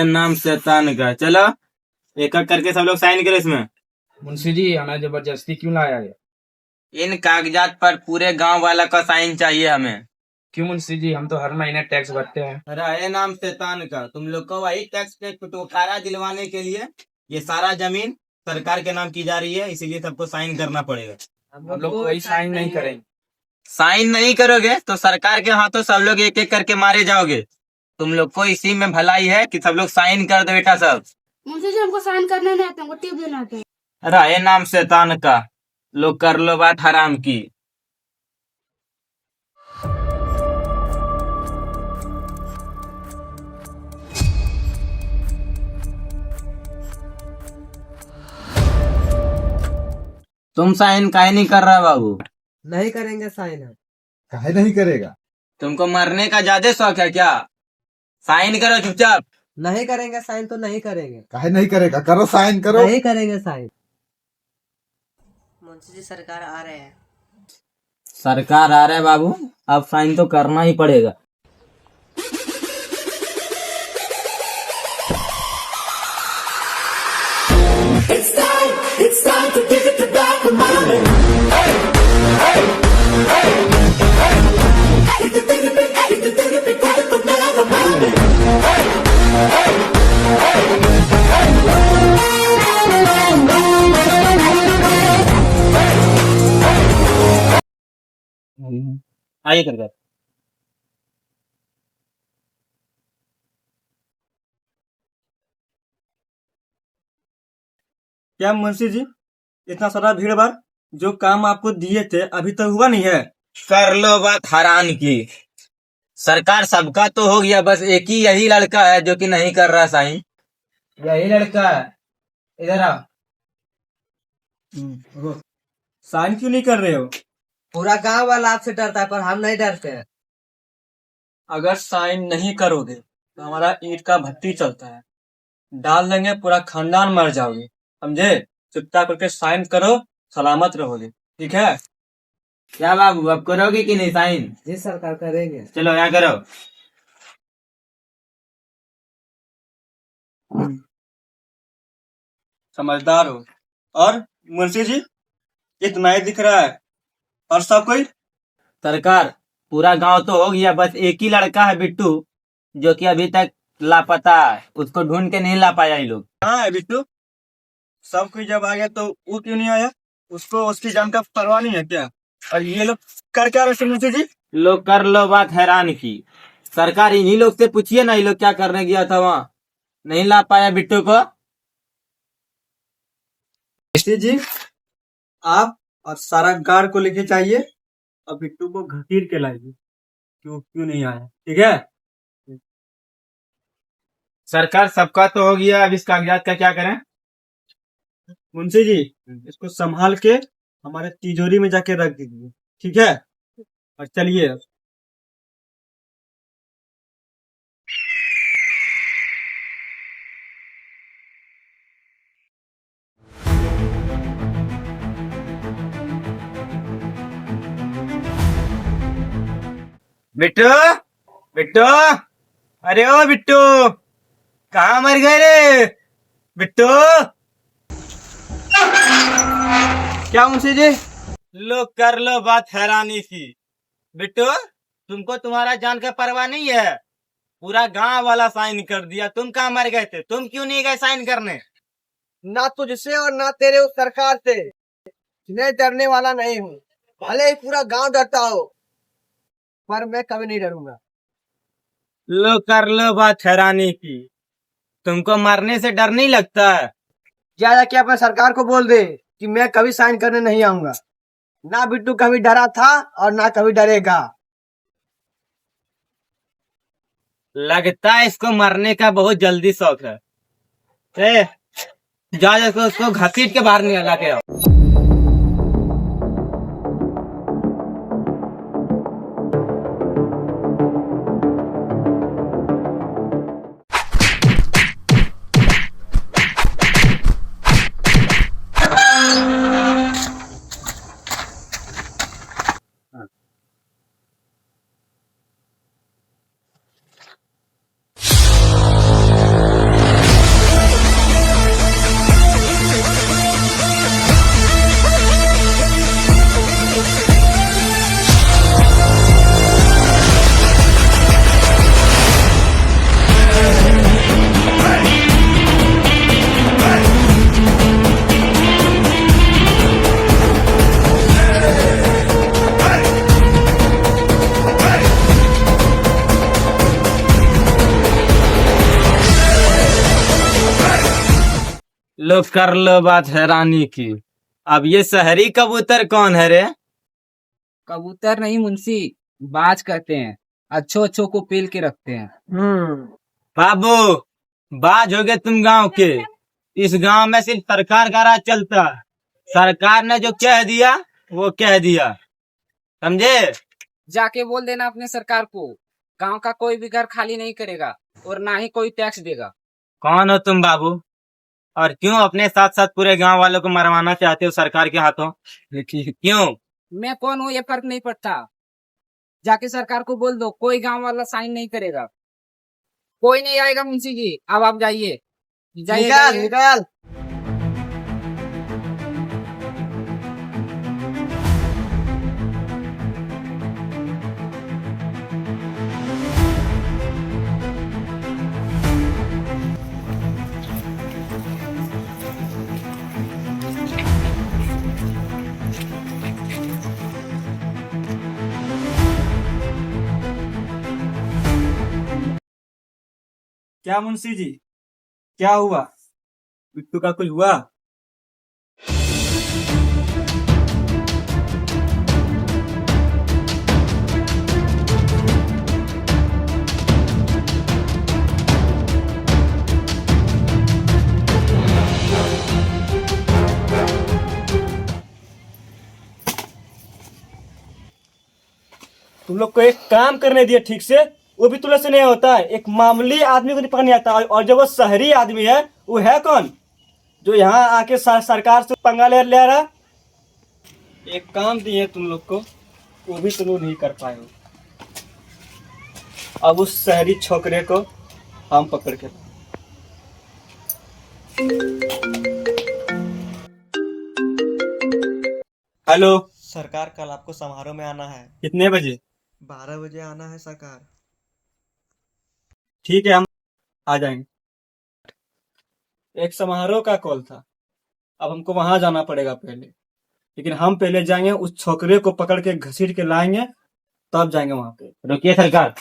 ये नाम शैतान का। चलो एक एक करके सब लोग साइन करो इसमें। मुंशी जी हमें जबरदस्ती क्यों लाया है? इन कागजात पर पूरे गांव वाला का साइन चाहिए हमें। क्यों मुंशी जी, हम तो हर महीने टैक्स भरते हैं। अरे ये नाम शैतान का, तुम लोग को वही टैक्स पे छुटकारा दिलवाने के लिए ये सारा जमीन सरकार के नाम की जा रही है, इसीलिए सबको साइन करना पड़ेगा। हम लोग कोई साइन नहीं करेंगे। साइन नहीं करोगे तो सरकार के हाथों सब लोग एक एक करके मारे जाओगे। तुम लोग को इसी में भलाई है कि सब लोग साइन कर दो बेटा सब। मुंशी जी हमको साइन करने नहीं आता, हमको टिप देना आता है। अरे ये नाम शैतान का, लोग कर लो बात हराम की। तुम साइन काहे नहीं कर रहा बाबू? नहीं करेंगे साइन हम। काहे नहीं करेगा? तुमको मरने का ज्यादा शौक है क्या? साइन करो चुपचाप। नहीं करेंगे साइन तो नहीं करेंगे। काहे नहीं करेगा? करो साइन करो। नहीं करेंगे साइन। मुंशी जी सरकार आ रहे हैं। सरकार आ रहा है बाबू, अब साइन तो करना ही पड़ेगा। आइए कर क्या मुंशी जी, इतना सारा भीड़ भाड़, जो काम आपको दिए थे अभी तक हुआ नहीं है? कर लो बात हरान की। सरकार सबका तो हो गया, बस एक ही यही लड़का है जो कि नहीं कर रहा साइन। यही लड़का है, इधर आओ। साइन क्यों नहीं कर रहे हो? पूरा गांव वाला आपसे डरता है पर हम नहीं डरते हैं। अगर साइन नहीं करोगे तो हमारा ईंट का भट्टी चलता है, डाल देंगे, पूरा खानदान मर जाओगे, समझे? चुपचाप करके साइन करो, सलामत रहोगे, ठीक है? क्या बाबू अब करोगे कि नहीं साइन? जी सरकार करेंगे। चलो यहाँ करो। समझदार हो। और मुंशी जी, इतना ही दिख रहा है और सब कोई? सरकार पूरा गांव तो हो गया, बस एक ही लड़का है बिट्टू जो कि अभी तक लापता है, उसको ढूंढ के नहीं ला पाया ये लोग। कहाँ है बिट्टू? सब कोई जब आ गया तो वो क्यों नहीं आया? उसको उसकी जान का परवाह नहीं है क्या? और ये लोग कर क्या रहे मुंशी जी? लोग कर लो बात हैरान की। सरकार इन्हीं लोग से पूछिए ना, ये लोग क्या करने गया था वहाँ, नहीं ला पाया बिट्टू को। मुंशी जी, आप और सारा गार्ड को लेके चाहिए और बिट्टू को घसीट के लाइए। क्यों क्यों नहीं आया, ठीक है? सरकार सबका तो हो गया, अब इस कागजात का क्या करें? मुंशी जी, इसको संभाल के हमारे तिजोरी में जाके रख दीजिए, ठीक है? और चलिए। बिट्टू, बिट्टू, अरे ओ बिट्टू, कहाँ मर गए रे बिट्टू? क्या मुंशी जी? लोग कर लो बात हैरानी की। बिट्टू तुमको तुम्हारा जान का परवाह नहीं है? पूरा गांव वाला साइन कर दिया, तुम कहाँ मर गए थे? तुम क्यों नहीं गए साइन करने? ना तुझसे और ना तेरे उस सरकार से मैं डरने वाला नहीं हूँ। भले ही पूरा गांव डरता हो पर मैं कभी नहीं डरूंगा। लो कर लो बात हैरानी की। तुमको मरने से डर नहीं लगता है? जा जाके अपने सरकार को बोल दे कि मैं कभी साइन करने नहीं आऊंगा। ना बिट्टू कभी डरा था और ना कभी डरेगा। लगता है इसको मरने का बहुत जल्दी शौक है। ए, जा जाकर उसको घसीट के बाहर निकला के आओ। लो कर लो बात हैरानी की। अब ये शहरी कबूतर कौन है रे? कबूतर नहीं मुंशी, बाज कहते हैं। अच्छो अच्छो को पेल के रखते हैं। बाबू, बाज हो गए तुम गांव के। इस गांव में सिर्फ सरकार का राज चलता है। सरकार ने जो कह दिया वो कह दिया, समझे? जाके बोल देना अपने सरकार को, गांव का कोई भी घर खाली नहीं करेगा और ना ही कोई टैक्स देगा। कौन हो तुम बाबू, और क्यों अपने साथ साथ पूरे गांव वालों को मरवाना चाहते हो सरकार के हाथों? क्यों? मैं कौन हूँ ये फर्क नहीं पड़ता। जाके सरकार को बोल दो, कोई गांव वाला साइन नहीं करेगा। कोई नहीं आएगा मुंशी जी, अब आप जाइए जाइए निकल जाइए। निकल। क्या मुंशी जी, क्या हुआ? बिट्टू का कुछ हुआ? तुम लोग को एक काम करने दिया ठीक से, वो भी तुला से नहीं होता है। एक मामूली आदमी को नहीं पकड़ने आता, और जब वो शहरी आदमी है, वो है कौन जो यहाँ आके सरकार से पंगा ले रहा? एक काम दिए तुम लोग को, वो भी तुम लोग नहीं कर पाए हो। अब उस शहरी छोकरे को हम पकड़ के हेलो सरकार, कल आपको समारोह में आना है। कितने बजे? 12 बजे आना है सरकार। ठीक है, हम आ जाएंगे। एक समारोह का कॉल था, अब हमको वहां जाना पड़ेगा पहले, लेकिन हम पहले जाएंगे, उस छोकरे को पकड़ के घसीट के लाएंगे, तब जाएंगे वहां पे। रुकिए सरकार,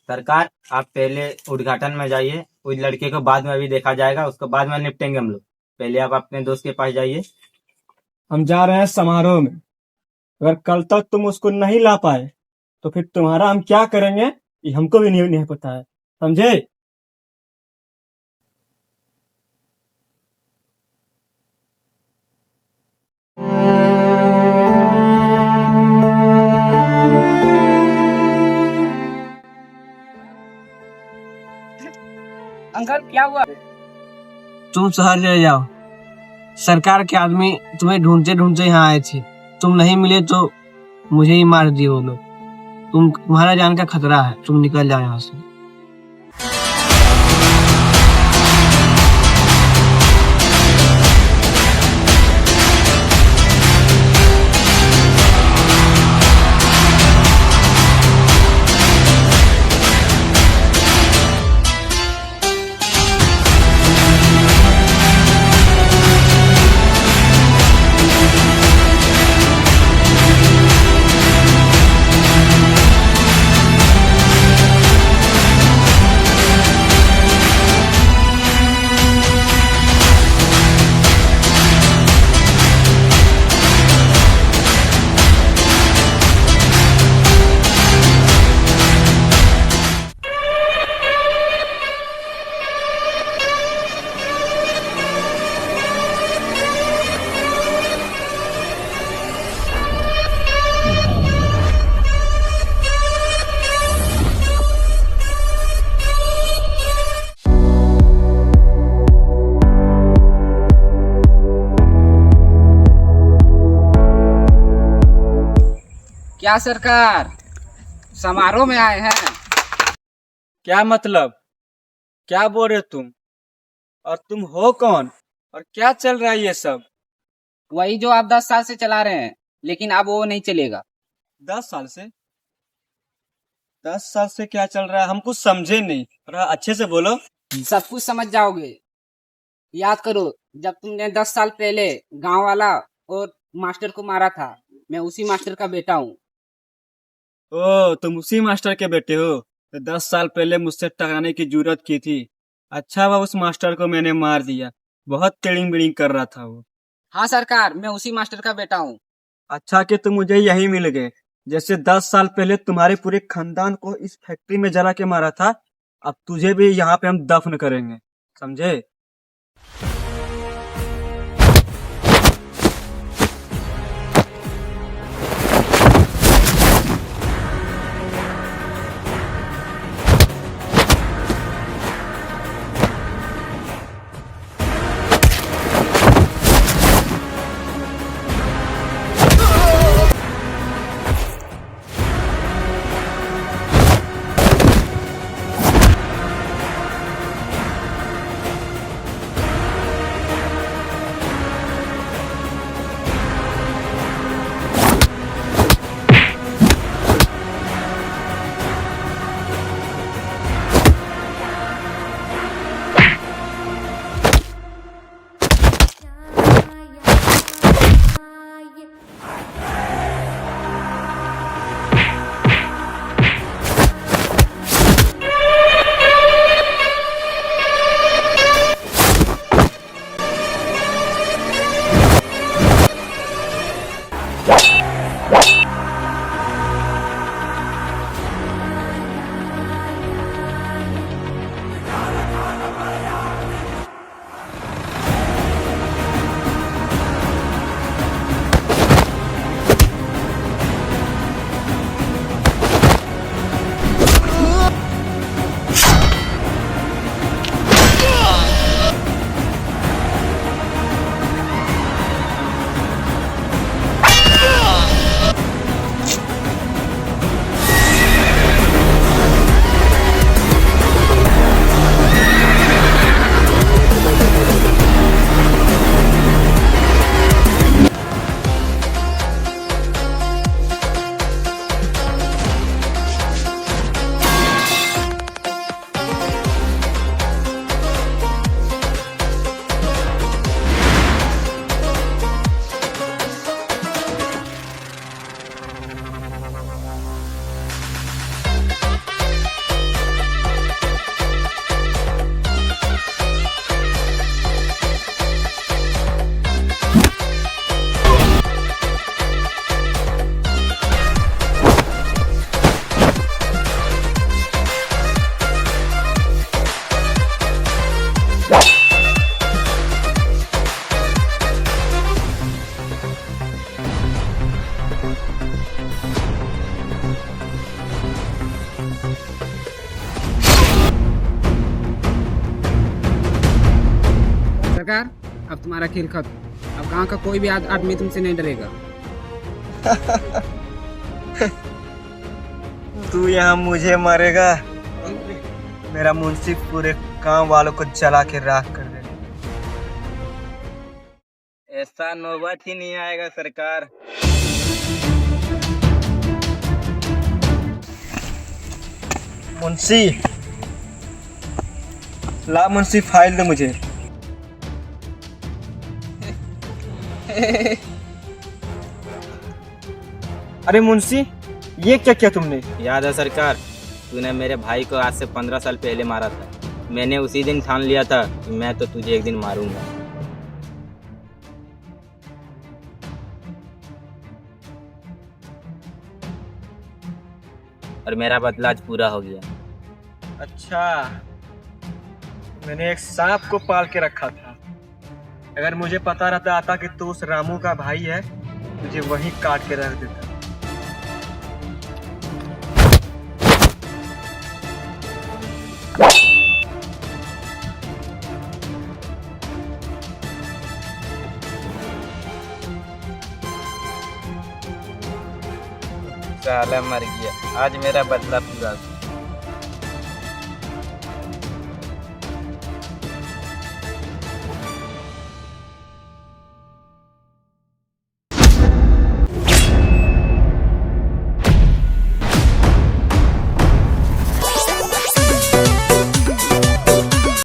सरकार आप पहले उद्घाटन में जाइए। उस लड़के को बाद में भी देखा जाएगा, उसको बाद में निपटेंगे हम लोग। पहले आप अपने दोस्त के पास जाइए। हम जा रहे हैं समारोह में, अगर कल तक तुम उसको नहीं ला पाए तो फिर तुम्हारा हम क्या करेंगे ये हमको भी नहीं पता है, समझे? अंकल क्या हुआ? तुम शहर चले जाओ, सरकार के आदमी तुम्हें ढूंढते ढूंढते यहाँ आए थे। तुम नहीं मिले तो मुझे ही मार दिए वो लोग। तुम्हारा जान का खतरा है, तुम निकल जाओ यहाँ से। क्या सरकार, समारोह में आए हैं? क्या मतलब? क्या बोल रहे तुम? और तुम हो कौन, और क्या चल रहा है ये सब? वही जो आप 10 साल से चला रहे हैं, लेकिन अब वो नहीं चलेगा। 10 साल से? 10 साल से क्या चल रहा है? हम कुछ समझे नहीं, थोड़ा अच्छे से बोलो। सब कुछ समझ जाओगे। याद करो, जब तुमने 10 साल पहले गांव वाला और मास्टर को मारा था, मैं उसी मास्टर का बेटा हूँ। ओ, तुम उसी मास्टर के बेटे हो? तो 10 साल पहले मुझसे टकराने की जरूरत की थी। अच्छा हुआ उस मास्टर को मैंने मार दिया, बहुत टेढ़िंग बेड़िंग कर रहा था वो। हाँ सरकार, मैं उसी मास्टर का बेटा हूँ। अच्छा कि तुम मुझे यही मिल गए। जैसे 10 साल पहले तुम्हारे पूरे खानदान को इस फैक्ट्री में जला के मारा था, अब तुझे भी यहाँ पे हम दफन करेंगे, समझे? सरकार, अब तुम्हारा खेल खत्म। अब गांव का कोई भी आदमी तुमसे नहीं डरेगा। तू यहाँ मुझे मारेगा? मेरा मुंशी पूरे गांव वालों को जला के राख कर देगा। ऐसा नौबत ही नहीं आएगा सरकार। मुंशी, ला मुंशी, फाइल दो मुझे। अरे मुंशी, ये क्या किया तुमने? याद है सरकार, तूने मेरे भाई को आज से 15 साल पहले मारा था। मैंने उसी दिन ठान लिया था कि मैं तो तुझे एक दिन मारूंगा। और मेरा बदला आज पूरा हो गया। अच्छा, मैंने एक सांप को पाल के रखा था। अगर मुझे पता रहता आता कि तू उस रामू का भाई है, मुझे वहीं काट के रख देता। साला मर गया, आज मेरा बदला पूरा।